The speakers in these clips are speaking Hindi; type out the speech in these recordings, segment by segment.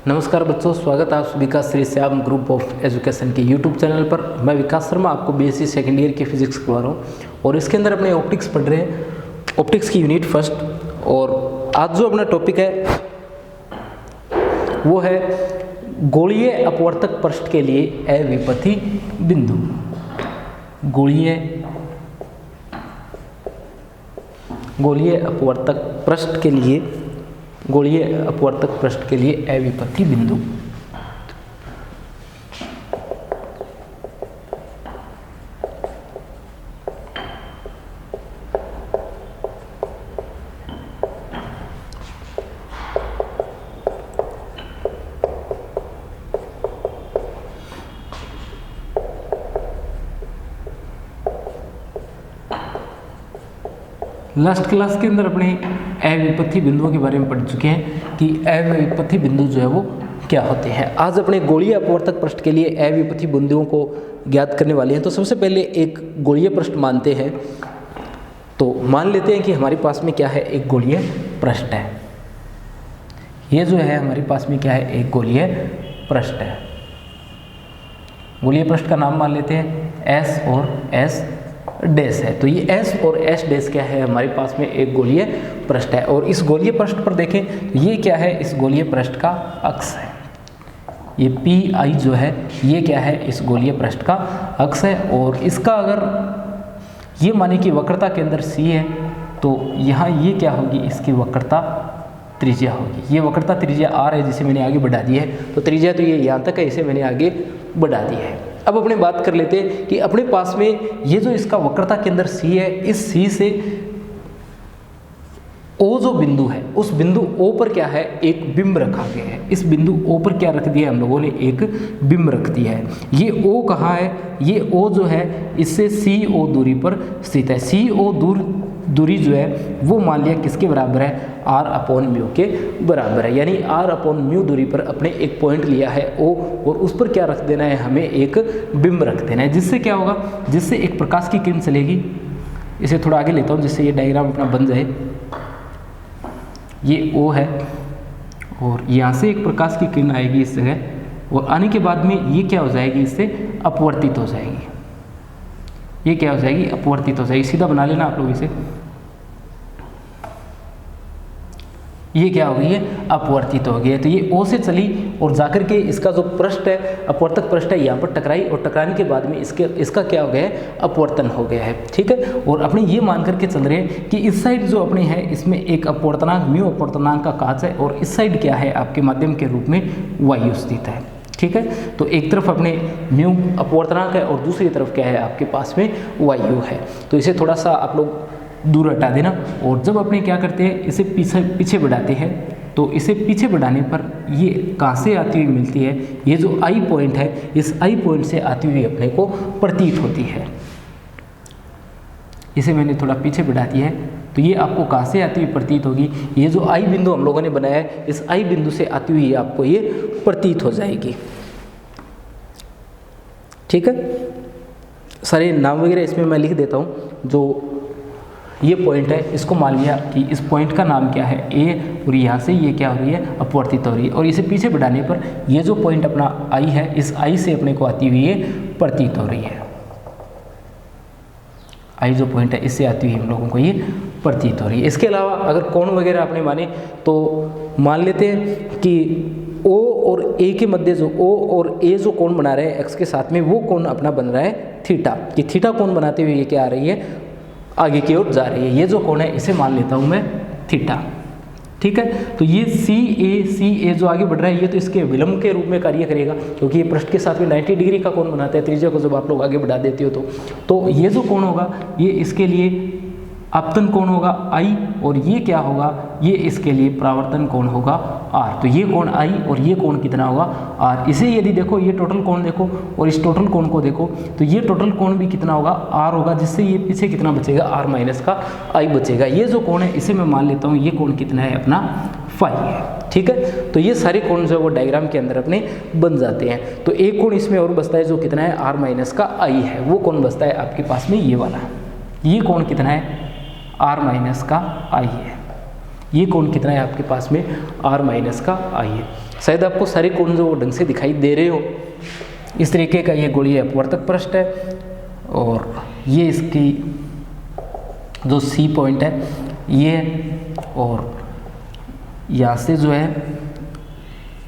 नमस्कार बच्चों, स्वागत है आप सभी का Shri Shyam group of education के यूट्यूब चैनल पर। मैं विकास शर्मा आपको बीएससी सेकेंड ईयर की फिजिक्स करवा रहा हूँ और इसके अंदर अपने ऑप्टिक्स पढ़ रहे हैं, ऑप्टिक्स की यूनिट फर्स्ट। और आज जो अपना टॉपिक है वो है गोलीय अपवर्तक पृष्ठ के लिए अविपथी बिंदु। गोलीय अपवर्तक पृष्ठ के लिए अविपथी बिंदु। लास्ट क्लास के अंदर अपने अविपथी बिंदुओं के बारे में पढ़ चुके हैं कि अविपथी बिंदु जो है वो क्या होते हैं। आज अपने गोलीय अपवर्तक पृष्ठ के लिए अविपथी बिंदुओं को ज्ञात करने वाले हैं। तो सबसे पहले एक गोलीय पृष्ठ मानते हैं। तो मान लेते हैं कि हमारे पास में क्या है, एक गोलीय पृष्ठ है। ये जो है हमारे पास में क्या है, एक गोलीय पृष्ठ है। गोलीय पृष्ठ का नाम मान लेते हैं एस और एस डैश है। तो ये एस और एस डैश क्या है, हमारे पास में एक गोलीय पृष्ठ है। और इस गोलीय पृष्ठ पर देखें तो ये क्या है, इस गोलीय पृष्ठ का अक्ष है। ये पी आई जो है ये क्या है, इस गोलीय पृष्ठ का अक्ष है। और इसका अगर ये माने कि वक्रता केंद्र सी है तो यहाँ ये क्या होगी, इसकी वक्रता त्रिज्या होगी। ये वक्रता त्रिज्या आर है जिसे मैंने आगे बढ़ा दी है। तो त्रिज्या तो ये यहाँ तक है, इसे मैंने आगे बढ़ा दिया है। अब अपने बात कर लेते हैं कि अपने पास में ये जो इसका वक्रता केंद्र सी है, इस सी से ओ जो बिंदु है, उस बिंदु ओ पर क्या है, एक बिंब रखा गया है। इस बिंदु ओ पर क्या रख दिया हम लोगों ने, एक बिंब रख दिया है। ये ओ कहाँ है, ये ओ जो है इससे सी ओ दूरी पर स्थित है। सी ओ दूरी जो है वो मान लिया किसके बराबर है, आर अपॉन म्यू के बराबर है। यानी आर अपॉन म्यू दूरी पर अपने एक पॉइंट लिया है ओ, और उस पर क्या रख देना है, हमें एक बिंब रख देना है। जिससे क्या होगा, जिससे एक प्रकाश की किरण चलेगी। इसे थोड़ा आगे लेता हूँ जिससे ये डायग्राम अपना बन जाए। ये ओ है और यहाँ से एक प्रकाश की किरण आएगी इस जगह, और आने के बाद में ये क्या हो जाएगी, इससे अपवर्तित हो जाएगी। ये क्या हो जाएगी, अपवर्तित हो जाएगी। सीधा बना लेना आप लोग इसे। ये क्या हो गई है, अपवर्तित हो गई है। तो ये ओ से चली और जाकर के इसका जो पृष्ठ है, अपवर्तक पृष्ठ है, यहाँ पर टकराई और टकराने के बाद में इसका क्या हो गया है, अपवर्तन हो गया है। ठीक है। और अपने ये मान करके चल रहे हैं कि इस साइड जो अपने है इसमें एक अपवर्तनांक म्यू अपवर्तनांक का काच है, और इस साइड क्या है, आपके माध्यम के रूप में वायु स्थित है। ठीक है। तो एक तरफ अपने म्यू अपवर्तनांक है और दूसरी तरफ क्या है, आपके पास में वायु है। तो इसे थोड़ा सा आप लोग दूर हटा देना। और जब अपने क्या करते हैं, इसे पीछे बढ़ाते हैं, तो इसे पीछे बढ़ाने पर ये कहाँ से आती हुई मिलती है, ये जो आई पॉइंट है, इस आई पॉइंट से आती हुई अपने को प्रतीत होती है। इसे मैंने थोड़ा पीछे बढ़ा दिया है, तो ये आपको कहाँ से आती हुई प्रतीत होगी, ये जो आई बिंदु हम लोगों ने बनाया है, इस आई बिंदु से आती हुई आपको ये प्रतीत हो जाएगी। ठीक है। सारे नाम वगैरह इसमें मैं लिख देता हूँ। जो ये पॉइंट है इसको मान लिया कि इस पॉइंट का नाम क्या है, ए, और यहाँ से ये क्या हो रही है, अपवर्तित हो रही है। और इसे पीछे बढ़ाने पर ये जो पॉइंट अपना आई है, इस आई से अपने को आती हुई ये प्रतीत हो रही है। आई जो पॉइंट है इससे आती हुई हम लोगों को ये प्रतीत हो रही है। इसके अलावा अगर कोण वगैरह आपने माने तो मान लेते हैं कि ओ और ए के मध्य जो ओ और ए जो कोण बना रहे हैं एक्स के साथ में, वो कोण अपना बन रहा है थीटा। कि थीटा कोण बनाते हुए ये क्या आ रही है, आगे की ओर जा रही है। ये जो कोण है इसे मान लेता हूँ मैं थीटा। ठीक है। तो ये सी ए जो आगे बढ़ रहा है, ये तो इसके विलंब के रूप में कार्य करेगा, क्योंकि ये पृष्ठ के साथ में 90 डिग्री का कोण बनाता है त्रिज्या को जब आप लोग आगे बढ़ा देते हो तो ये जो कोण होगा ये इसके लिए आपतन कोण होगा आई, और ये क्या होगा, ये इसके लिए परावर्तन कोण होगा आर। तो ये कोण आई और ये कोण कितना होगा, आर। इसे यदि देखो, ये टोटल कोण देखो और इस टोटल कोण को देखो, तो ये टोटल कोण भी कितना होगा, आर होगा, जिससे ये पीछे कितना बचेगा, आर माइनस का आई बचेगा। ये जो कोण है इसे मैं मान लेता हूँ, ये कोण कितना है अपना फाई है। ठीक है। तो ये सारे कोण जो है वो डायग्राम के अंदर अपने बन जाते हैं। तो एक कोण इसमें और बचता है जो कितना है, आर माइनस का आई है। वो कोण बचता है आपके पास में ये वाला। ये कोण कितना है, आर माइनस का आई है। ये कोण कितना है आपके पास में r माइनस का i है। शायद आपको सारे कोण जो ढंग से दिखाई दे रहे हो। इस तरीके का ये गोलीय अपवर्तक पृष्ठ है और ये इसकी जो C पॉइंट है ये है, और यहाँ से जो है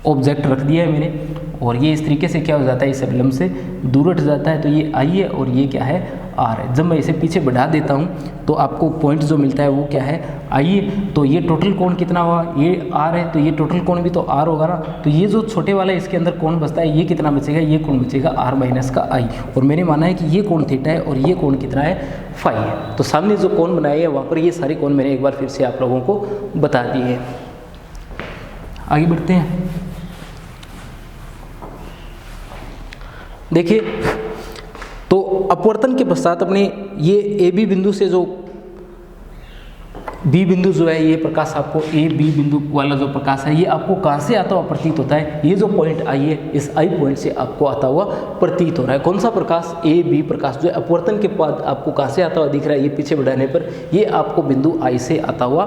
ऑब्जेक्ट रख दिया है मैंने, और ये इस तरीके से क्या हो जाता है, इस अभिलंब से दूर हट जाता है। तो ये I है और ये क्या है, R है। जब मैं इसे पीछे बढ़ा देता हूँ तो आपको पॉइंट जो मिलता है वो क्या है, I है। तो ये टोटल कोण कितना हुआ, ये R है, तो ये टोटल कोण भी तो R होगा ना। तो ये जो छोटे वाला इसके अंदर कोण बचता है, ये कितना बचेगा, ये कोण बचेगा R माइनस का I। और मैंने माना है कि ये कोण थीटा है और ये कोण कितना है, फाई है। तो सामने जो कोण बनाए है वहाँ पर ये सारे कोण मैंने एक बार फिर से आप लोगों को बता दिए हैं। आगे बढ़ते हैं। देखिए, तो अपवर्तन के पश्चात अपने ये ए बी बिंदु से जो बी बिंदु जो है, ये प्रकाश आपको ए बी बिंदु वाला जो प्रकाश है ये आपको कहाँ से आता हुआ प्रतीत होता है, ये जो पॉइंट आई है इस आई पॉइंट से आपको आता हुआ प्रतीत हो रहा है। कौन सा प्रकाश, ए बी प्रकाश जो है अपवर्तन के बाद आपको कहाँ से आता हुआ दिख रहा है, ये पीछे बढ़ाने पर ये आपको बिंदु आई से आता हुआ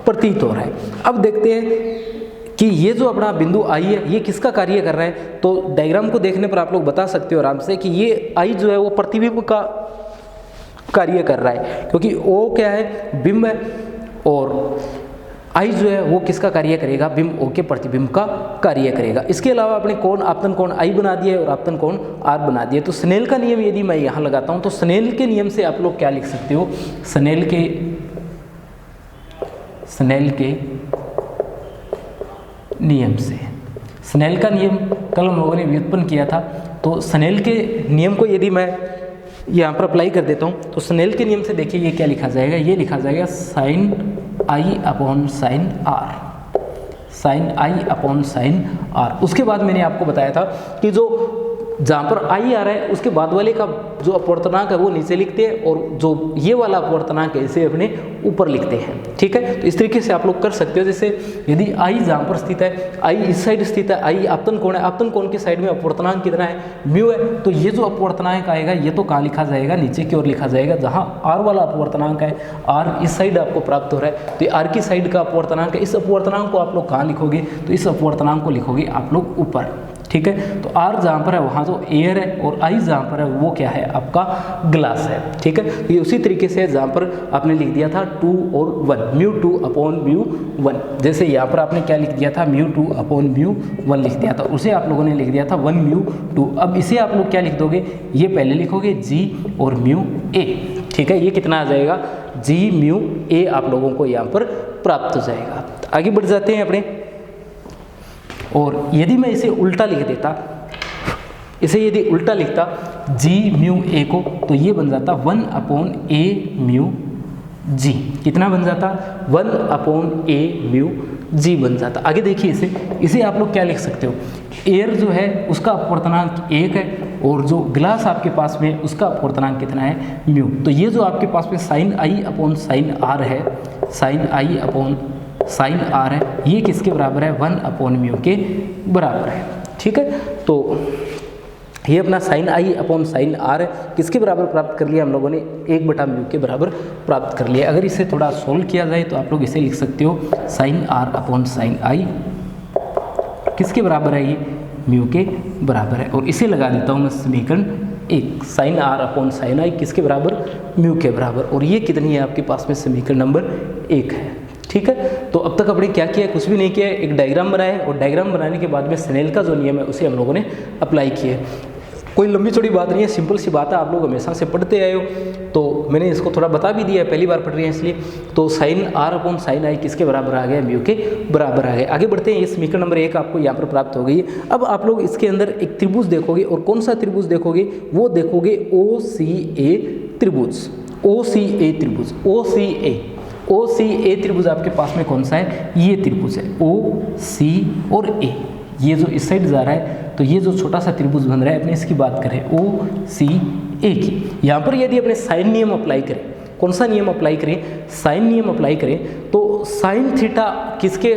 प्रतीत हो रहा है। अब देखते हैं कि ये जो अपना बिंदु आई है ये किसका कार्य कर रहा है। तो डायग्राम को देखने पर आप लोग बता सकते हो आराम से कि ये आई जो है वो प्रतिबिंब का कार्य कर रहा है, क्योंकि ओ क्या है, बिंब है, और आई जो है वो किसका कार्य करेगा, बिंब ओ के प्रतिबिंब का कार्य करेगा। इसके अलावा अपने कोण, आपतन कोण आई बना दिया और आपतन कोण आर बना दिया। तो स्नेल का नियम यदि मैं यहाँ लगाता हूँ तो स्नेल के नियम से आप लोग क्या लिख सकते हो, स्नेल के नियम से, स्नेल का नियम कल हम लोगों ने व्युत्पन्न किया था। तो स्नेल के नियम को यदि मैं यहाँ पर अप्लाई कर देता हूँ तो स्नेल के नियम से देखिए ये क्या लिखा जाएगा, ये लिखा जाएगा sine I upon sine R, sine I upon sine R. उसके बाद मैंने आपको बताया था कि जो जहाँ पर आई आ रहा है उसके बाद वाले का जो अपवर्तनांक है वो नीचे लिखते हैं, और जो ये वाला अपवर्तनांक है इसे अपने ऊपर लिखते हैं। ठीक है, तो इस तरीके से आप लोग कर सकते हो। जैसे यदि आई जहाँ पर स्थित है, आई इस साइड स्थित है, आई आपतन कोण है, आपतन कोण के साइड में अपवर्तनांक कितना है, म्यू है, तो ये जो अपवर्तनांक आएगा ये तो कहाँ लिखा जाएगा, नीचे की ओर लिखा जाएगा। जहाँ आर वाला अपवर्तनांक है, आर इस साइड आपको प्राप्त हो रहा है, तो ये आर की साइड का अपवर्तनांक है। इस अपवर्तनांक को आप लोग कहाँ लिखोगे, तो इस अपवर्तनांक को लिखोगे आप लोग ऊपर। ठीक है, तो आर जहाँ पर है वहाँ जो एयर है, और आई जहाँ पर है वो क्या है, आपका ग्लास है। ठीक है, तो ये उसी तरीके से जहाँ पर आपने लिख दिया था 2 और 1, म्यू 2 अपॉन म्यू 1, जैसे यहाँ पर आपने क्या लिख दिया था, म्यू 2 अपॉन म्यू 1 लिख दिया था, उसे आप लोगों ने लिख दिया था 1 म्यू 2। अब इसे आप लोग क्या लिख दोगे, ये पहले लिखोगे जी और म्यू ए। ठीक है, ये कितना आ जाएगा, जी म्यू ए आप लोगों को यहाँ पर प्राप्त हो जाएगा। आगे बढ़ जाते हैं अपने, और यदि मैं इसे उल्टा लिख देता, इसे यदि उल्टा लिखता जी म्यू ए को, तो ये बन जाता 1 अपॉन ए म्यू जी। कितना बन जाता, 1 अपॉन ए म्यू जी बन जाता। आगे देखिए इसे आप लोग क्या लिख सकते हो, एयर जो है उसका अपवर्तनांक 1 है, और जो ग्लास आपके पास में उसका अपवर्तनांक कितना है, म्यू। तो ये जो आपके पास में sine I upon sine R है, sine I upon sine R है, ये किसके बराबर है, 1 अपॉन म्यू के बराबर है। ठीक है, तो ये अपना sine I upon sine R है, किसके बराबर प्राप्त कर लिया हम लोगों ने, 1/म्यू के बराबर प्राप्त कर लिया। अगर इसे थोड़ा सोल्व किया जाए तो आप लोग इसे लिख सकते हो साइन आर अपॉन साइन आई, किसके बराबर है, ये म्यू के बराबर है। और इसे लगा देता हूँ मैं समीकरण 1, साइन आर अपॉन साइन आई किसके बराबर, म्यू के बराबर। और ये कितनी है आपके पास में, समीकरण नंबर 1 है। ठीक है, तो अब तक अपने क्या किया, कुछ भी नहीं किया, एक डायग्राम बनाया, और डायग्राम बनाने के बाद में स्नेल का जो नियम है उसे हम लोगों ने अप्लाई किया। कोई लंबी चौड़ी बात नहीं है, सिंपल सी बात है, आप लोग हमेशा से पढ़ते आए हो, तो मैंने इसको थोड़ा बता भी दिया है, पहली बार पढ़ रहे हैं इसलिए। तो साइन आर अपॉन साइन आई किसके बराबर आ गया, म्यू के बराबर आ गया। आगे बढ़ते हैं, ये समीकरण नंबर 1 आपको यहाँ पर प्राप्त हो गई है। अब आप लोग इसके अंदर एक त्रिभुज देखोगे, और कौन सा त्रिभुज देखोगे, वो देखोगे OCA त्रिभुज, OCA त्रिभुज, OCA त्रिभुज आपके पास में कौन सा है, ये त्रिभुज है OC और A। ये जो इस साइड जा रहा है, तो ये जो छोटा सा त्रिभुज बन रहा है, अपने इसकी बात करें OCA की, यहाँ पर यदि अपने साइन नियम अप्लाई करें, कौन सा नियम अप्लाई करें, साइन नियम अप्लाई करें, तो साइन थीटा किसके,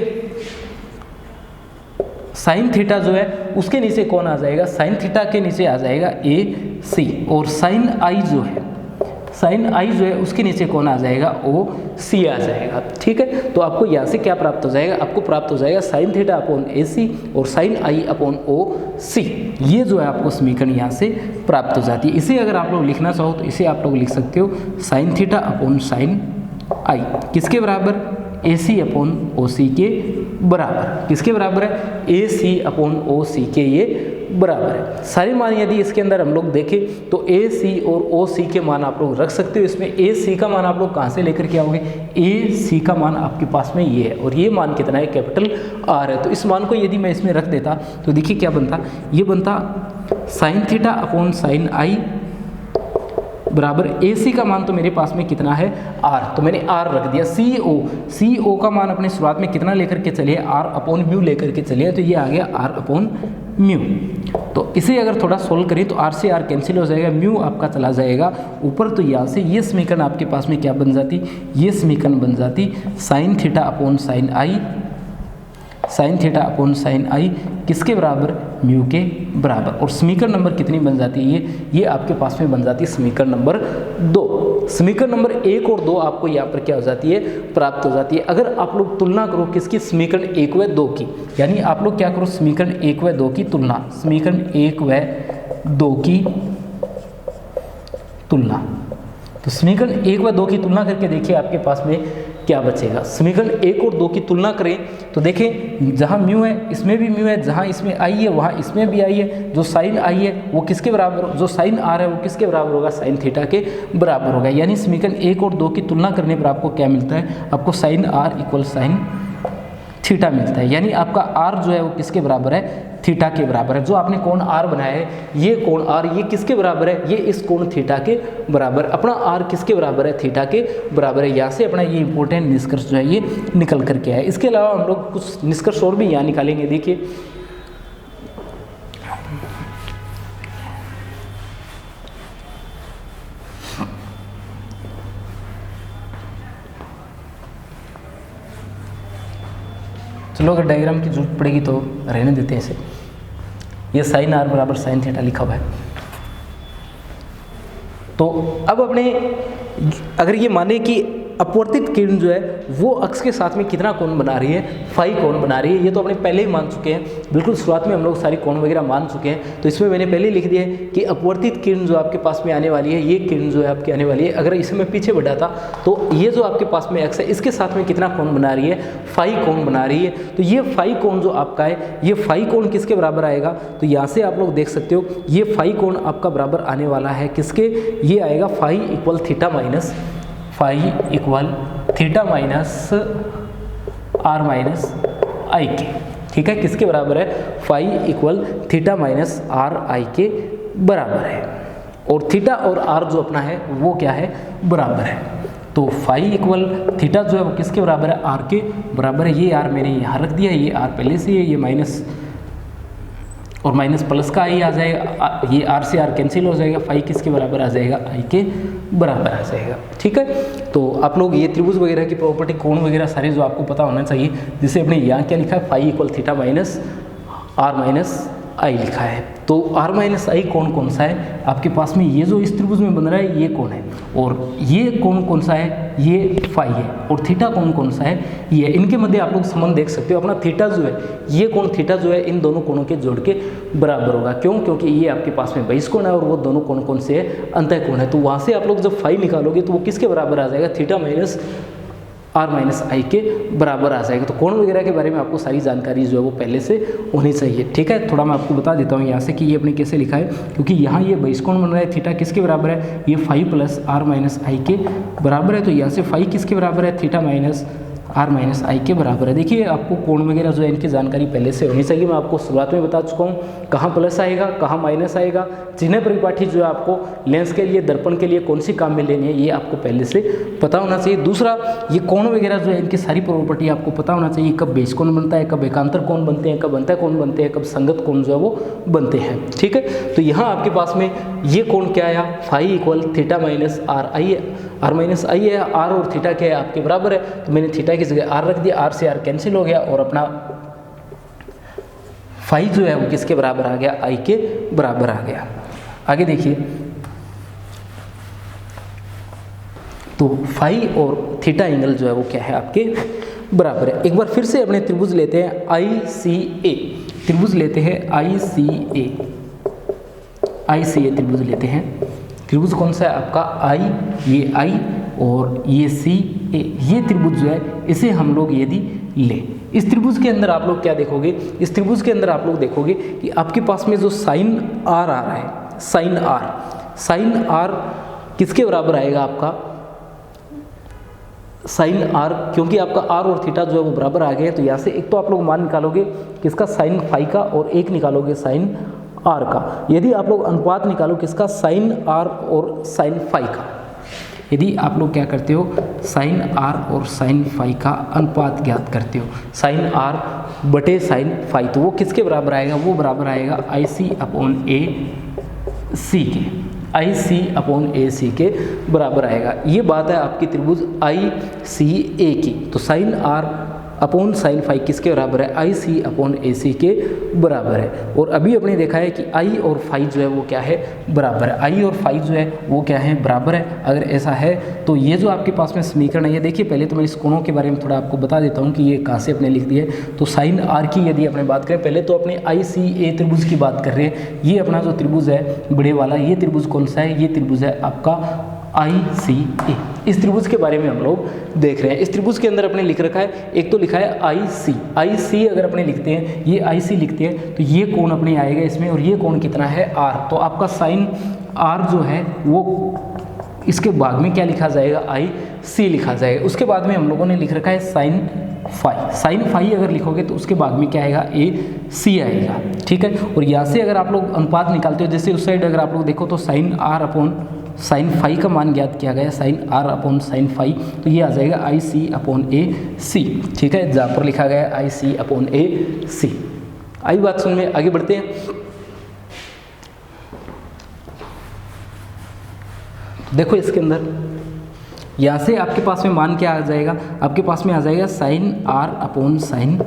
साइन थीटा जो है उसके नीचे कौन आ जाएगा, साइन थीटा के नीचे आ जाएगा AC, और साइन आई जो है, साइन आई जो है उसके नीचे कौन आ जाएगा, ओ सी आ जाएगा। ठीक है, तो आपको यहाँ से क्या प्राप्त हो जाएगा, आपको प्राप्त हो जाएगा साइन थीटा अपॉन ए सी और साइन आई अपॉन ओ सी। ये जो है आपको समीकरण यहाँ से प्राप्त हो जाती है। इसे अगर आप लोग लिखना चाहो तो इसे आप लोग लिख सकते हो साइन थीटा अपॉन साइन आई किसके बराबर, ए सी अपॉन ओ सी के बराबर। किसके बराबर है, ए सी अपॉन ओ सी के ये बराबर है। सारे मान यदि इसके अंदर हम लोग देखें तो ए सी और ओ सी के मान आप लोग रख सकते हो। इसमें ए सी का मान आप लोग कहाँ से लेकर के आओगे, ए सी का मान आपके पास में ये है और ये मान कितना है, कैपिटल आर है। तो इस मान को यदि मैं इसमें रख देता तो देखिए क्या बनता, ये बनता साइन थीटा अपॉन साइन आई बराबर ए सी का मान तो मेरे पास में कितना है, आर, तो मैंने आर रख दिया। सी ओ का मान अपने शुरुआत में कितना लेकर के चलिए, आर अपॉन म्यू लेकर के चलिए, तो ये आ गया आर अपॉन म्यू। तो इसे अगर थोड़ा सोल्व करें तो आर से आर कैंसिल हो जाएगा, म्यू आपका चला जाएगा ऊपर, तो यहाँ से ये समीकरण आपके पास में क्या बन जाती, ये समीकरण बन जाती साइन थीटा अपॉन साइन आई, साइन थीटा अपॉन साइन आई किसके बराबर, म्यू के बराबर। और समीकरण नंबर कितनी बन जाती है, ये आपके पास में बन जाती है समीकरण नंबर 2। समीकरण नंबर 1 और 2 आपको यहाँ पर क्या हो जाती है, प्राप्त हो जाती है। अगर आप लोग तुलना करो किसकी, समीकरण 1 व 2 की, यानी आप लोग क्या करो समीकरण 1 व 2 की तुलना, समीकरण 1 व 2 की तुलना। तो समीकरण 1 व 2 की तुलना करके देखिए आपके पास में क्या बचेगा। समीकरण 1 और 2 की तुलना करें तो देखें जहाँ म्यू है इसमें भी म्यू है, जहाँ इसमें आई है वहाँ इसमें भी आई है। जो साइन आई है वो किसके बराबर, जो साइन आर है वो किसके बराबर होगा, साइन थीटा के बराबर होगा। यानी समीकरण 1 और 2 की तुलना करने पर आपको क्या मिलता है, आपको sine R equal sine theta मिलता है। यानी आपका आर जो है वो किसके बराबर है, थीटा के बराबर है। जो आपने कोण आर बनाया है, ये कोण आर ये किसके बराबर है, ये इस कोण थीटा के बराबर। अपना आर किसके बराबर है, थीटा के बराबर है। यहाँ से अपना ये इंपॉर्टेंट निष्कर्ष जो है ये निकल करके आया। इसके अलावा हम लोग कुछ निष्कर्ष और भी यहाँ निकालेंगे। देखिए चलो अगर डायग्राम की जरूरत पड़ेगी तो रहने देते हैं इसे। ये साइन आर बराबर साइन थीटा लिखा हुआ है। तो अब अपने अगर ये माने कि अपवर्तित किरण जो है वो अक्ष के साथ में कितना कोण बना रही है, फाई कोण बना रही है। ये तो अपने पहले ही मान चुके हैं, बिल्कुल शुरुआत में हम लोग सारी कोण वगैरह मान चुके हैं। तो इसमें मैंने पहले ही लिख दिया है कि अपवर्तित किरण जो आपके पास में आने वाली है, ये किरण जो है आपकी आने वाली है। अगर इसे मैं पीछे बढ़ाता तो ये जो आपके पास में अक्ष है इसके साथ में कितना कोण बना रही है, फाई कोण बना रही है। तो ये फाई कोण जो आपका है, ये फाई कोण किसके बराबर आएगा, तो यहाँ से आप लोग देख सकते हो ये फाई कोण आपका बराबर आने वाला है किसके, ये आएगा phi equal theta minus phi equal theta minus R minus I के। ठीक है, किसके बराबर है, phi equal theta minus R I के बराबर है। और थीटा और आर जो अपना है वो क्या है, बराबर है। तो फाई इक्वल थीटा जो है वो किसके बराबर है, आर के बराबर है। ये आर मैंने यहाँ रख दिया, ये आर पहले से है, ये माइनस और माइनस प्लस का आई आ जाएगा, ये आर से आर कैंसिल हो जाएगा, फाई किसके बराबर आ जाएगा, आई के बराबर आ जाएगा। ठीक है, तो आप लोग ये त्रिभुज वगैरह की प्रॉपर्टी कोण वगैरह सारे जो आपको पता होना चाहिए, जिसे अपने यहाँ क्या लिखा है, phi equal theta minus R minus I लिखा है। तो आर माइनस आई कौन कौन सा है आपके पास में, ये जो इस त्रिभुज में बन रहा है ये कौन है, और ये कौन कौन सा है, ये फाई है, और थीटा कौन कौन सा है, ये। इनके मध्य आप लोग संबंध देख सकते हो। अपना थीटा जो है, ये कोण थीटा जो है इन दोनों कोणों के जोड़ के बराबर होगा। क्यों, क्योंकि ये आपके पास में बहिष कोण है और वो दोनों कोण कौन से है, अंतः कोण है। तो वहाँ से आप लोग जब फाई निकालोगे तो वो किसके बराबर आ जाएगा, theta minus R minus I के बराबर आ जाएगा। तो कोण वगैरह के बारे में आपको सारी जानकारी जो है वो पहले से होनी चाहिए। ठीक है, थोड़ा मैं आपको बता देता हूँ यहाँ से कि ये अपने कैसे लिखा है, क्योंकि यहाँ ये बहिष कोण बन रहा है, थीटा किसके बराबर है, ये phi plus are minus I के बराबर है। तो यहाँ से फाई किसके बराबर है, theta minus R minus I के बराबर है। देखिए आपको कोण वगैरह जो है इनकी जानकारी पहले से होनी चाहिए। मैं आपको शुरुआत में बता चुका हूँ कहाँ प्लस आएगा कहाँ माइनस आएगा, चिन्ह परिपाठी जो है आपको लेंस के लिए दर्पण के लिए कौन सी काम में लेनी है ये आपको पहले से पता होना चाहिए। दूसरा, ये कोण वगैरह जो है इनकी सारी प्रॉपर्टी आपको पता होना चाहिए, कब बेस कोण बनता है, कब एकांतर कोण बनते हैं, कब अंतः कोण बनते हैं, कब संगत कोण जो है वो बनते हैं। ठीक है, तो यहाँ आपके पास में ये कोण क्या आया, phi equal theta minus R I है, आर माइनस आई है, आर और थीटा क्या है आपके बराबर है। तो मैंने थीटा की जगह आर रख दिया, आर से आर कैंसिल हो गया और अपना फाई जो है वो किसके बराबर आ गया, आई के बराबर आ गया। आगे देखिए, तो फाई और थीटा एंगल जो है वो क्या है आपके बराबर है। एक बार फिर से अपने त्रिभुज लेते हैं ICA, त्रिभुज लेते हैं ICA त्रिभुज लेते हैं। त्रिभुज कौन सा है आपका ये I और ये CA, ये त्रिभुज जो है इसे हम लोग यदि ले, इस त्रिभुज के अंदर आप लोग क्या देखोगे, इस त्रिभुज के अंदर आप लोग देखोगे कि आपके पास में जो साइन R आ रहा है, साइन R किसके बराबर आएगा आपका, साइन R, क्योंकि आपका R और थीटा जो है वो बराबर आ गए हैं, तो यहाँ से एक तो आप लोग मान निकालोगे किसका, साइन फाई का, और एक निकालोगे साइन R का। यदि आप लोग अनुपात निकालो किसका, साइन R और साइन फाई का, यदि आप लोग क्या करते हो, साइन R और साइन फाई का अनुपात ज्ञात करते हो, साइन R बटे साइन फाई, तो वो किसके बराबर आएगा, वो बराबर आएगा IC/AC के, IC/AC के बराबर आएगा। ये बात है आपकी त्रिभुज ICA की। तो sine R upon sine phi किसके बराबर है, IC/AC के बराबर है। और अभी अपने देखा है कि I और फाई जो है वो क्या है, बराबर है, I और फाई जो है वो क्या है, बराबर है। अगर ऐसा है तो ये जो आपके पास में समीकरण है, ये देखिए पहले तो मैं इस कोणों के बारे में थोड़ा आपको बता देता हूँ कि ये कहाँ से अपने लिख दिया है। तो साइन R की यदि अपने बात करें, पहले तो अपने ICA त्रिभुज की बात कर रहे हैं। ये अपना जो त्रिभुज है बड़े वाला, ये त्रिभुज कौन सा है, ये त्रिभुज है आपका ICA। इस त्रिभुज के बारे में हम लोग देख रहे हैं। इस त्रिभुज के अंदर अपने लिख रखा है, एक तो लिखा है IC अगर अपने लिखते हैं, ये IC लिखते हैं तो ये कोण अपने आएगा इसमें, और ये कोण कितना है R, तो आपका साइन R जो है वो इसके बाद में क्या लिखा जाएगा, IC लिखा जाएगा। उसके बाद में हम लोगों ने लिख रखा है साइन फाई अगर लिखोगे तो उसके बाद में क्या आएगा, AC आएगा, ठीक है। और यहाँ से अगर आप लोग अनुपात निकालते हो, जैसे उस साइड अगर आप लोग देखो तो sine R upon sine phi का मान ज्ञात किया गया है, sine R upon sine phi, तो ये आ जाएगा IC/AC, ठीक है, जहाँ पर लिखा गया है IC/AC। आई बात सुन में, आगे बढ़ते हैं। देखो इसके अंदर यहाँ से आपके पास में मान क्या आ जाएगा, आपके पास में आ जाएगा sine R upon sine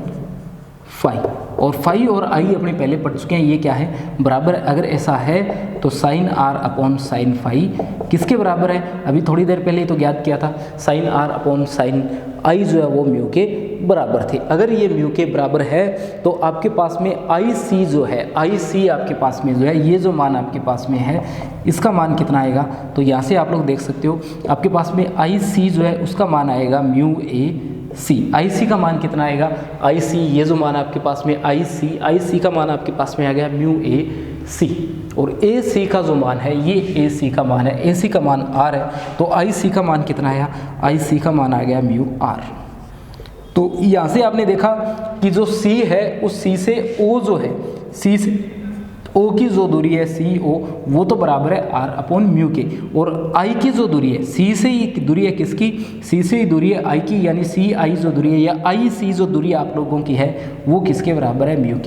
phi, और फाई और आई अपने पहले पढ़ चुके हैं, ये क्या है, बराबर। अगर ऐसा है तो sine R upon sine phi किसके बराबर है, अभी थोड़ी देर पहले तो ज्ञात किया था, साइन R अपॉन साइन आई जो है वो म्यू के बराबर थे। अगर ये म्यू के बराबर है तो आपके पास में IC जो है, IC आपके पास में जो है, ये जो मान आपके पास में है इसका मान कितना आएगा, तो यहाँ से आप लोग देख सकते हो आपके पास में IC जो है उसका मान आएगा म्यू AC। IC का मान कितना आएगा, IC ये जो मान आपके पास में IC का मान आपके पास में आ गया म्यू AC, और AC का जो मान है ये AC का मान है, AC का मान R है, तो IC का मान कितना आया, IC का मान आ गया म्यू R। तो यहाँ से आपने देखा कि जो C है उस C से O जो है, C से O की जो दूरी है CO वो तो बराबर है R अपॉन म्यू के, और I की जो दूरी है, C से ही दूरी है किसकी, C से ही दूरी है I की, यानी CI जो दूरी है या IC जो दूरी आप लोगों की है वो किसके बराबर है, म्यू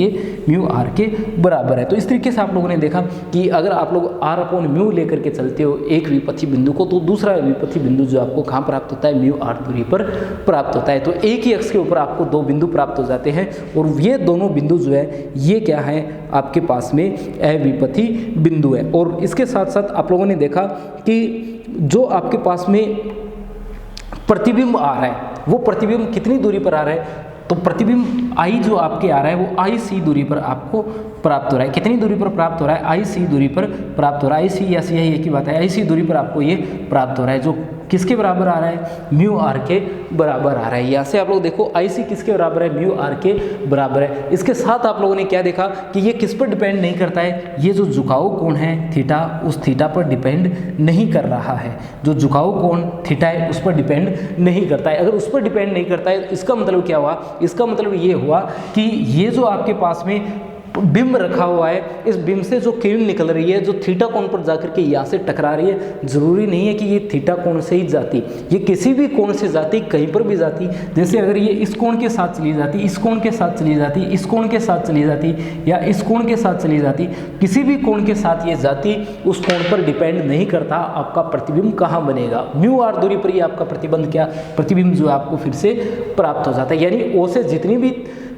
R के बराबर है। तो इस तरीके से आप लोगों ने देखा कि अगर आप लोग R अपॉन म्यू लेकर के चलते हो एक विपथी बिंदु को, तो दूसरा विपथी बिंदु जो आपको कहाँ प्राप्त होता है, म्यू R दूरी पर प्राप्त होता है। तो एक ही अक्ष के ऊपर आपको दो बिंदु प्राप्त हो जाते हैं, और ये दोनों बिंदु जो है ये क्या है आपके पास में अविपथी बिंदु है। और इसके साथ साथ आप लोगों ने देखा कि जो आपके पास में प्रतिबिंब आ रहा है वो प्रतिबिंब कितनी दूरी पर आ रहा है, तो प्रतिबिंब I जो आपके आ रहा है वो IC दूरी पर आपको प्राप्त हो रहा है। कितनी दूरी पर प्राप्त हो रहा है, IC दूरी पर प्राप्त हो रहा है। IC या CI एक ही बात है, IC दूरी पर आपको ये प्राप्त हो रहा है, जो किसके बराबर आ रहा है, म्यू R के बराबर आ रहा है। यहाँ से आप लोग देखो IC किसके बराबर है, म्यू R के बराबर है। इसके साथ आप लोगों ने क्या देखा कि ये किस पर डिपेंड नहीं करता है, ये जो झुकाव कोण है थीटा, उस थीटा पर डिपेंड नहीं कर रहा है। जो झुकाव कोण थीटा है उस पर डिपेंड नहीं करता है। अगर उस पर डिपेंड नहीं करता है इसका मतलब क्या हुआ, इसका मतलब ये हुआ कि ये जो आपके पास में बिंब रखा हुआ है, इस बिंब से जो किरण निकल रही है जो थीटा कोण पर जाकर के यहाँ से टकरा रही है, जरूरी नहीं है कि ये थीटा कोण से ही जाती, ये किसी भी कोण से जाती, कहीं पर भी जाती। जैसे अगर ये इस कोण के साथ चली जाती, इस कोण के साथ चली जाती, इस कोण के साथ चली जाती, या इस कोण के साथ चली जाती, किसी भी कोण के साथ ये जाती, उस कोण पर डिपेंड नहीं करता आपका प्रतिबिंब कहाँ बनेगा। म्यू R दूरी पर ही आपका प्रतिबिंब जो आपको फिर से प्राप्त हो जाता है। यानी O से जितनी भी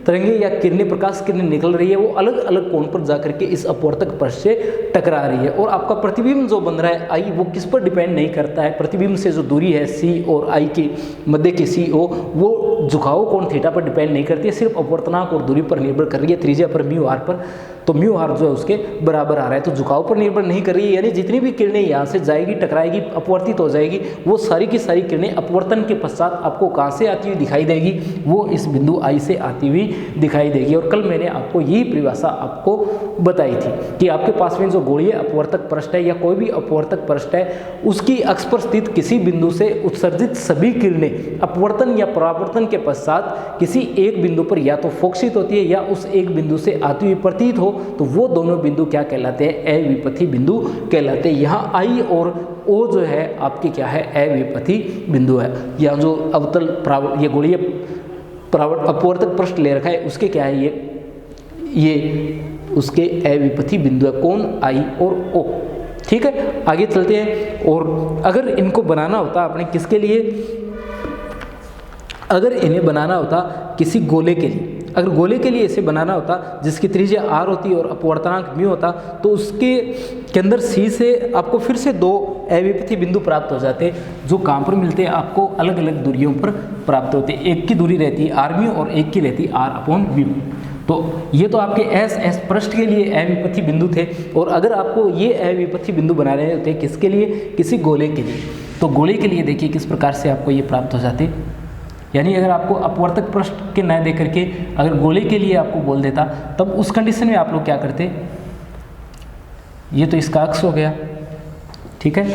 तरंगे या किरणें, प्रकाश किरणें निकल रही है, वो अलग अलग कोण पर जाकर के इस अपवर्तक पृष्ठ से टकरा रही है। और आपका प्रतिबिंब जो बन रहा है आई, वो किस पर डिपेंड नहीं करता है, प्रतिबिंब से जो दूरी है सी और आई के मध्य की सी ओ, वो झुकाव कोण थीटा पर डिपेंड नहीं करती है, सिर्फ अपवर्तनांक और दूरी पर निर्भर कर रही है, त्रिज्या पर म्यू आर पर। तो म्यू आर जो है उसके बराबर आ रहा है, तो झुकाव पर निर्भर नहीं कर रही है, यानी जितनी भी किरणें यहाँ से जाएगी, टकराएगी, अपवर्तित हो जाएगी, वो सारी की सारी किरणें अपवर्तन के पश्चात आपको कहाँ से आती हुई दिखाई देगी, वो इस बिंदु आई से आती हुई दिखाई देगी। और कल मैंने आपको यही परिभाषा आपको बताई थी कि आपके पास में जो गोलीय अपवर्तक पृष्ठ है या कोई भी अपवर्तक पृष्ठ है, उसकी अक्ष पर स्थित किसी बिंदु से उत्सर्जित सभी किरणें अपवर्तन या परावर्तन के पश्चात किसी एक बिंदु पर या तो फोकसित होती है या उस एक बिंदु से आती हुई प्रतीत हो, तो वो दोनों बिंदु क्या कहलाते हैं, अविपथी बिंदु कहलाते हैं। यहाँ आई और ओ जो है आपके क्या है, अविपथी बिंदु है। या जो अवतल ये गोलीय अपवर्तक पृष्ठ ले रखा है उसके क्या है, ये उसके अविपथी बिंदु है, कौन, आई और ओ। ठीक है, आगे चलते हैं। और अगर इनको बनाना होता आपने किसके लिए, अगर इन्हें बनाना होता किसी गोले के लिए, अगर गोले के लिए इसे बनाना होता जिसकी त्रिज्या आर होती और अपवर्तनांक म्यू होता, तो उसके के अंदर सी से आपको फिर से दो अविपथी बिंदु प्राप्त हो जाते, जो कहाँ पर मिलते हैं, आपको अलग अलग दूरियों पर प्राप्त होते। एक की दूरी रहती है आर म्यू और एक की रहती है आर अपॉन म्यू। तो ये तो आपके एस पृष्ठ के लिए अविपथी बिंदु थे। और अगर आपको ये अविपथी बिंदु बना रहे होते किसके लिए, किसी गोले के लिए, तो गोले के लिए देखिए किस प्रकार से आपको ये प्राप्त हो जाते। यानी अगर आपको अपवर्तक पृष्ठ के न दे करके अगर गोले के लिए आपको बोल देता, तब उस कंडीशन में आप लोग क्या करते, ये तो इसका अक्ष हो गया, ठीक है,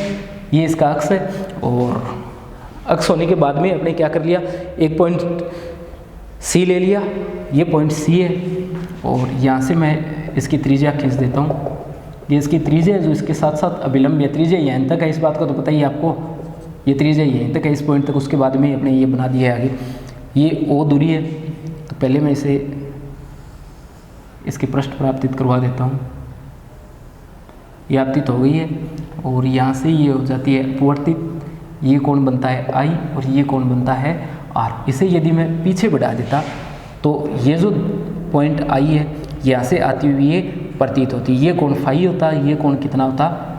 ये इसका अक्ष है, और अक्ष होने के बाद में आपने क्या कर लिया, एक पॉइंट सी ले लिया, ये पॉइंट सी है, और यहाँ से मैं इसकी त्रिज्या खींच देता हूँ, ये इसकी त्रिज्या है, जो इसके साथ साथ अभिलंब या त्रिज्या यहाँ तक है, इस बात का तो पता ही आपको, ये त्रिज्या यहीं तक है, इस पॉइंट तक, उसके बाद में अपने ये बना दिया है आगे, ये ओ दूरी है। तो पहले मैं इसे इसके पृष्ठ पर आपतित करवा देता हूँ, ये आपतित हो गई है, और यहाँ से ये हो जाती है अपवर्तित, ये कोण बनता है आई और ये कोण बनता है आर। इसे यदि मैं पीछे बढ़ा देता तो ये जो पॉइंट आई है यहाँ से आती हुई ये प्रतीत होती, ये कोण फाई होता, ये कोण कितना होता,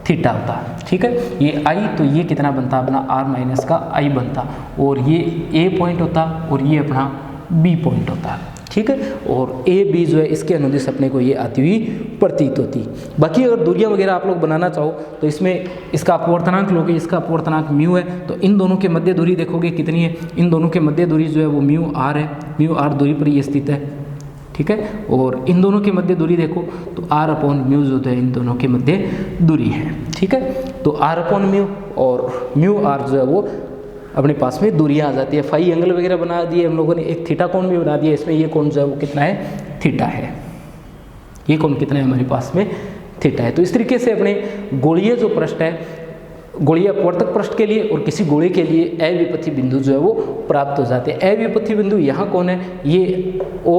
थीटा होता, ठीक है। ये आई तो ये कितना बनता अपना आर माइनस का आई बनता, और ये ए पॉइंट होता और ये अपना बी पॉइंट होता, ठीक है। और ए बी जो है इसके अनुदिश अपने को ये आती हुई प्रतीत होती। बाकी अगर दूरियां वगैरह आप लोग बनाना चाहो तो इसमें इसका अपवर्तनांक लोगे, इसका अपवर्तनांक म्यू है, तो इन दोनों के मध्य दूरी देखोगे कितनी है, इन दोनों के मध्य दूरी जो है वो म्यू आर है, म्यू आर दूरी पर ये स्थित है, ठीक है। और इन दोनों के मध्य दूरी देखो तो आर अपॉन म्यू जो है इन दोनों के मध्य दूरी है, ठीक है। तो आर अपॉन म्यू और म्यू आर जो है वो अपने पास में दूरियां आ जाती है। फाई एंगल वगैरह बना दिए हम लोगों ने, एक थीटा कोण भी बना दिया, इसमें ये कोण जो है वो कितना है, थीटा है, ये कोण कितना है हमारे पास में, थीटा है। तो इस तरीके से अपने गोलीय जो पृष्ठ है, गोलीय अपवर्तक पृष्ठ के लिए और किसी गोले के लिए अविपथी बिंदु जो है वो प्राप्त हो जाते हैं। अविपथी बिंदु यहाँ कौन है, ये ओ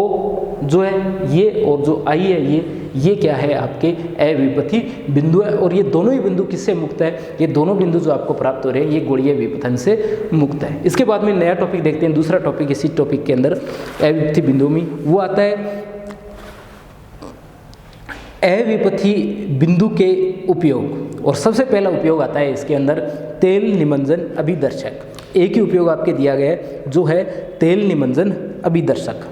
जो है ये, और जो आई है ये क्या है आपके अविपथी बिंदु है। और ये दोनों ही बिंदु किससे मुक्त है, ये दोनों बिंदु जो आपको प्राप्त हो रहे हैं ये गोलीय विपथन से मुक्त है। इसके बाद में नया टॉपिक देखते हैं, दूसरा टॉपिक इसी टॉपिक के अंदर अविपथी बिंदु में वो आता है अविपथी बिंदु के उपयोग। और सबसे पहला उपयोग आता है इसके अंदर तेल निमज्जन अभिदर्शक। एक ही उपयोग आपके दिया गया है जो है तेल निमज्जन अभिदर्शक,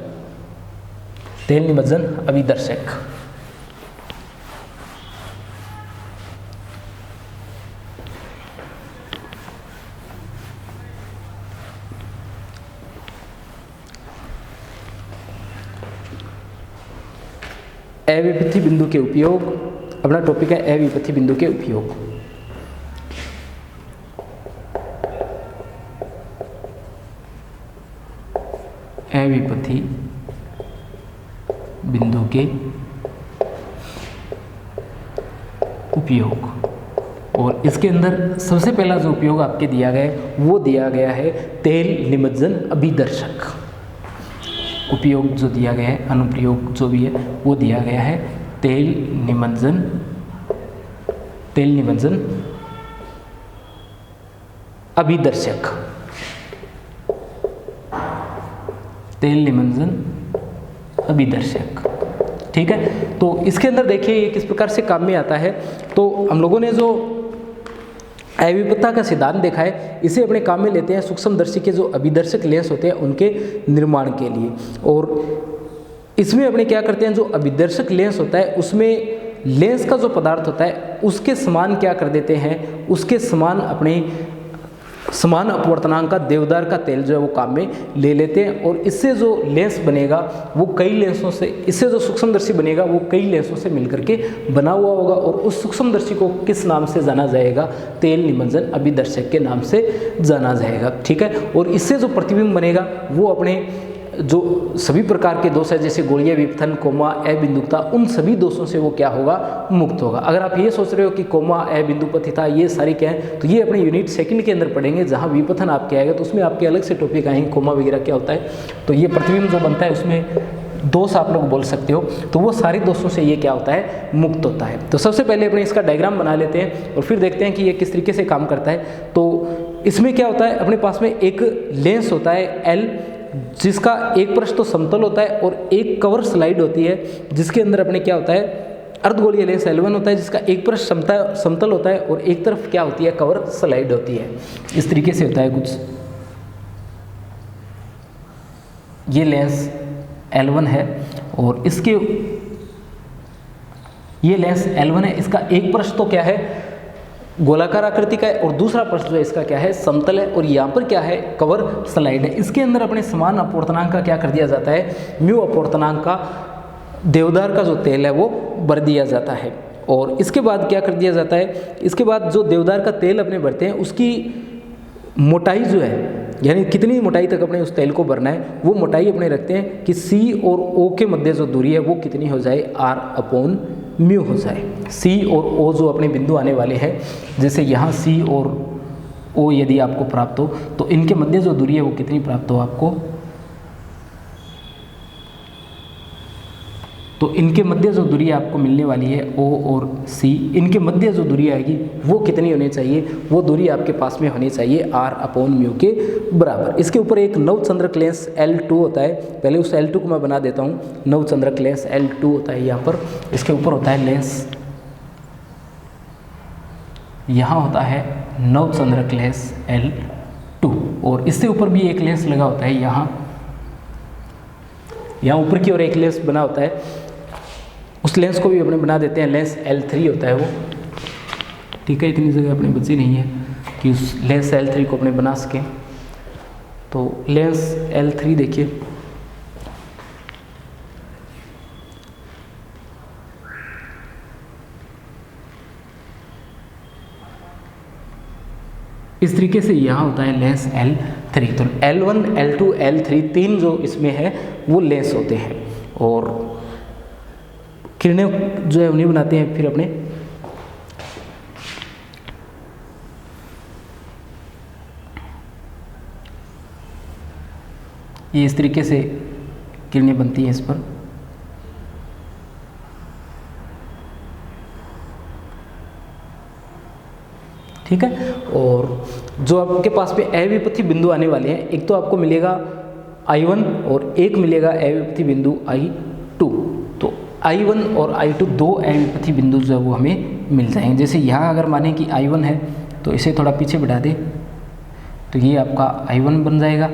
तेल निमज्जन अभिदर्शक। अविपथी बिंदु के उपयोग, अपना टॉपिक है अविपथी बिंदु के उपयोग। अविपथी बिंदु के उपयोग, और इसके अंदर सबसे पहला जो उपयोग आपके दिया गया है वो दिया गया है तेल निमज्जन अभिदर्शक। उपयोग जो दिया गया है, अनुप्रयोग जो भी है वो दिया गया है तेल निमज्जन अभिदर्शक, तेल निमज्जन अभिदर्शक। ठीक है, तो इसके अंदर देखिए ये किस प्रकार से काम में आता है। तो हम लोगों ने जो अविपत्ता का सिद्धांत देखा है, इसे अपने काम में लेते हैं सूक्ष्मदर्शी के जो अभिदर्शक लेंस होते हैं उनके निर्माण के लिए। और इसमें अपने क्या करते हैं, जो अभिदर्शक लेंस होता है उसमें लेंस का जो पदार्थ होता है उसके समान क्या कर देते हैं, उसके समान अपने समान अपवर्तनांक का देवदार का तेल जो है वो काम में ले लेते हैं। और इससे जो लेंस बनेगा वो कई लेंसों से, इससे जो सूक्ष्मदर्शी बनेगा वो कई लेंसों से मिलकर के बना हुआ होगा। और उस सूक्ष्मदर्शी को किस नाम से जाना जाएगा, तेल निमज्जन अभिदर्शक के नाम से जाना जाएगा। ठीक है, और इससे जो प्रतिबिंब बनेगा वो अपने जो सभी प्रकार के दोष है जैसे गोलीय विपथन, कोमा, अबिंदुकता, उन सभी दोषों से वो क्या होगा, मुक्त होगा। अगर आप ये सोच रहे हो कि कोमा, अबिंदुपथिता ये सारी क्या है, तो ये अपने यूनिट सेकंड के अंदर पढ़ेंगे, जहाँ विपथन आपके आएगा तो उसमें आपके अलग से टॉपिक आएंगे, कोमा वगैरह क्या होता है। तो ये प्रतिबिंब जो बनता है उसमें दोष आप लोग बोल सकते हो, तो वो सारे दोषों से ये क्या होता है, मुक्त होता है। तो सबसे पहले अपने इसका डायग्राम बना लेते हैं और फिर देखते हैं कि ये किस तरीके से काम करता है। तो इसमें क्या होता है, अपने पास में एक लेंस होता है L, जिसका एक पृष्ठ तो समतल होता है और एक कवर स्लाइड होती है, जिसके अंदर अपने क्या होता है, अर्धगोलीय लेंस L1 होता है, जिसका एक पृष्ठ समतल होता है और एक तरफ क्या होती है, कवर स्लाइड होती है। इस तरीके से होता है कुछ। ये लेंस L1 है और इसके ये लेंस L1 है, इसका एक पृष्ठ तो क्या है, गोलाकार आकृति का है और दूसरा पृष्ठ जो है इसका क्या है, समतल है। और यहाँ पर क्या है, कवर स्लाइड है। इसके अंदर अपने समान अपवर्तनांक का क्या कर दिया जाता है, म्यू अपवर्तनांक का देवदार का जो तेल है वो भर दिया जाता है। और इसके बाद क्या कर दिया जाता है, इसके बाद जो देवदार का तेल अपने भरते हैं उसकी मोटाई जो है, यानी कितनी मोटाई तक अपने उस तेल को भरना है, वो मोटाई अपने रखते हैं कि C और O के मध्य जो दूरी है वो कितनी हो जाए, R/μ हो जाए। C और O जो अपने बिंदु आने वाले हैं, जैसे यहाँ C और O यदि आपको प्राप्त हो तो इनके मध्य जो दूरी है वो कितनी प्राप्त हो आपको, तो इनके मध्य जो दूरी आपको मिलने वाली है O और C, इनके मध्य जो दूरी आएगी वो कितनी होनी चाहिए, वो दूरी आपके पास में होनी चाहिए R/μ के बराबर। इसके ऊपर एक नवचंद्रक लेंस L2 होता है, पहले उस L2 को मैं बना देता हूँ। नवचंद्रक लेंस L2 होता है यहाँ पर, इसके ऊपर होता है लेंस, यहाँ होता है नवचंद्रक लेंस L2 और इससे ऊपर भी एक लेंस लगा होता है, यहाँ ऊपर की ओर एक लेंस बना होता है, उस लेंस को भी अपने बना देते हैं, लेंस L3 होता है वो। ठीक है, इतनी जगह अपने बची नहीं है कि उस लेंस L3 को अपने बना सकें। तो लेंस L3 देखिए, इस तरीके से यहाँ होता है लेंस L3। तो L1, L2, L3 तीन जो इसमें है वो लेंस होते हैं और किरणें जो है उन्हें बनाते हैं फिर अपने ये इस तरीके से किरणें बनती हैं इस पर। ठीक है, और जो आपके पास में अविपथी बिंदु आने वाले हैं, एक तो आपको मिलेगा I1 और एक मिलेगा अविपथी बिंदु I2। तो I1 और I2 दो अविपथी बिंदु जो है वो हमें मिल जाएंगे। जैसे यहाँ अगर माने कि I1 है तो इसे थोड़ा पीछे बढ़ा दें तो ये आपका I1 बन जाएगा।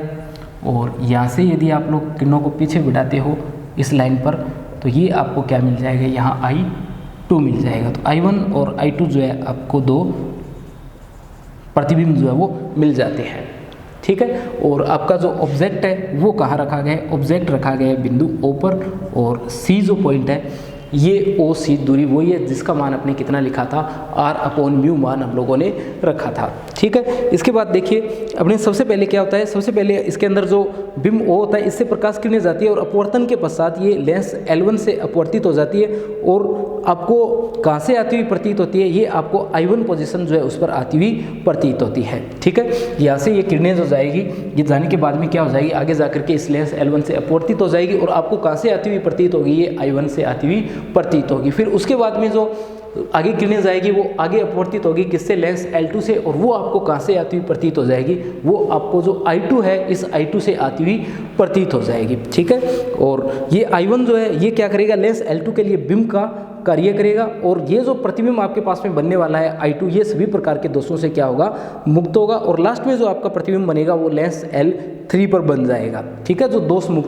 और यहाँ से यदि आप लोग किरणों को पीछे बढ़ाते हो इस लाइन पर तो ये आपको क्या मिल जाएगा, यहाँ I2 मिल जाएगा। तो I1 और I2 जो है आपको दो प्रतिबिंब जो है वो मिल जाते हैं। ठीक है, और आपका जो ऑब्जेक्ट है वो कहाँ रखा गया है, ऑब्जेक्ट रखा गया है बिंदु O पर, और C जो पॉइंट है ये OC दूरी वही है जिसका मान आपने कितना लिखा था, R/μ मान हम लोगों ने रखा था। ठीक है, इसके बाद देखिए अपने सबसे पहले क्या होता है, सबसे पहले इसके अंदर जो बिंब O होता है इससे प्रकाश किरणें जाती है और अपवर्तन के पश्चात ये लेंस L1 से अपवर्तित हो जाती है और आपको कहाँ से आती हुई प्रतीत होती है, ये आपको I1 पोजीशन जो है उस पर आती हुई प्रतीत होती है। ठीक है, यहाँ से ये किरणें जो जाएगी, ये जाने के बाद में क्या हो जाएगी, आगे जाकर के इस लेंस L1 से अपवर्तित हो जाएगी और आपको कहाँ से आती हुई प्रतीत होगी, ये I1 से आती हुई प्रतीत होगी। फिर उसके बाद में जो आगे किरणें जाएगी वो आगे अपवर्तित होगी किससे, लेंस L2 से, और वो आपको कहाँ से आती हुई प्रतीत हो जाएगी, वो आपको जो I2 है इस I2 से आती हुई प्रतीत हो जाएगी। ठीक है, और ये I1 जो है ये क्या करेगा, लेंस L2 के लिए बिंब का कार्य करेगा, और ये जो प्रतिबिंब आपके पास में बनने वाला है I2 ये सभी प्रकार के दोषों से क्या होगा, मुक्त होगा, और लास्ट में जो आपका प्रतिबिंब बनेगा वो लेंस L3 पर बन जाएगा। ठीक है, जो दोष मुक्त